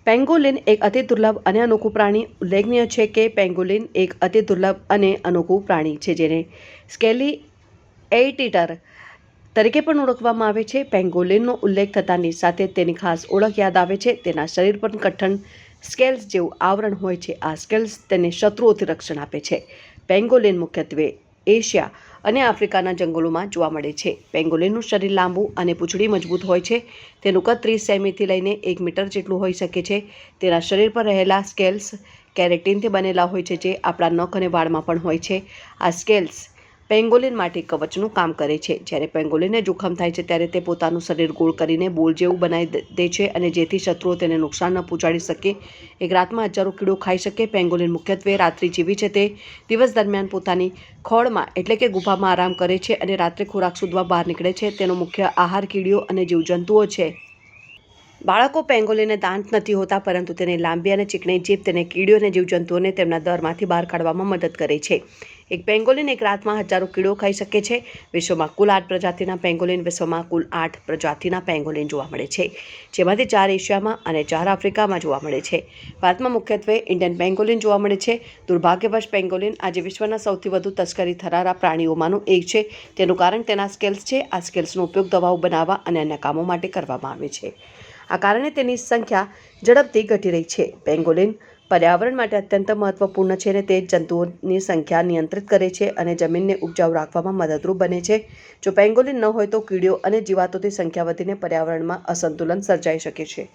પેંગોલિન એક અતિ દુર્લભ અને અનોખું પ્રાણી. ઉલ્લેખનીય છે કે પેંગોલિન એક અતિ દુર્લભ અને અનોખું પ્રાણી છે જેને સ્કેલી એઇટીટર તરીકે પણ ઓળખવામાં આવે છે. પેંગોલિનનો ઉલ્લેખ થતાની સાથે તેની ખાસ ઓળખ યાદ આવે છે. તેના શરીર પર કઠણ સ્કેલ્સ જેવું આવરણ હોય છે. આ સ્કેલ્સ તેને શત્રુઓથી રક્ષણ આપે છે. પેંગોલિન મુખ્યત્વે એશિયા અને આફ્રિકાના જંગલોમાં જોવા મળે છે. પેંગોલિનનું શરીર લાંબુ અને પૂંછડી મજબૂત હોય છે. તેનું કદ 30 સેમીથી લઈને 1 મીટર જેટલું હોઈ શકે છે. તેના શરીર પર રહેલા સ્કેલ્સ કેરેટીનથી બનેલા હોય છે જે આપણા નખ અને વાળમાં પણ હોય છે. આ સ્કેલ્સ પેંગોલિન માટે કવચનું કામ કરે છે. જ્યારે પેંગોલિનને જોખમ થાય છે ત્યારે તે પોતાનું શરીર ગોળ કરીને બોલ જેવું બનાવી દે છે અને જેથી શત્રુઓ તેને નુકસાન ન પહોંચાડી શકે. એક રાતમાં હજારો કીડીઓ ખાઈ શકે. પેંગોલિન મુખ્યત્વે રાત્રિજીવી છે. તે દિવસ દરમિયાન પોતાની ખોળમાં એટલે કે ગુફામાં આરામ કરે છે અને રાત્રે ખોરાક શોધવા બહાર નીકળે છે. તેનો મુખ્ય આહાર કીડીઓ અને જીવજંતુઓ છે. બાળકો પેંગોલિનને દાંત નથી હોતા, પરંતુ તેની લાંબી અને ચીકણી જીભ તેને કીડીઓ અને જીવજંતુઓને તેમના દરમાંથી બહાર કાઢવામાં મદદ કરે છે. એક પેંગોલિન એક રાતમાં હજારો કીડીઓ ખાઈ શકે છે. વિશ્વમાં કુલ 8 પ્રજાતિના પેંગોલિન વિશ્વમાં કુલ 8 પ્રજાતિના પેંગોલિન જોવા મળે છે, જેમાંથી 4 એશિયામાં અને 4 આફ્રિકામાં જોવા મળે છે. ભારતમાં મુખ્યત્વે ઇન્ડિયન પેંગોલિન જોવા મળે છે. દુર્ભાગ્યવશ પેંગોલિન આજે વિશ્વના સૌથી વધુ તસ્કરી થનારા પ્રાણીઓમાંનું એક છે. તેનું કારણ તેના સ્કેલ્સ છે. આ સ્કેલ્સનો ઉપયોગ દવાઓ બનાવવા અને અન્ય કામો માટે કરવામાં આવે છે. આ કારણે તેની સંખ્યા ઝડપથી ઘટી રહી છે. પેંગોલિન પર્યાવરણ માટે અત્યંત મહત્વપૂર્ણ છે અને તે જંતુઓની સંખ્યા નિયંત્રિત કરે છે અને જમીનને ઉપજાઉ રાખવામાં મદદરૂપ બને છે. જો પેંગોલિન ન હોય તો કીડીઓ અને જીવાતોની સંખ્યા વધીને પર્યાવરણમાં અસંતુલન સર્જાઈ શકે છે.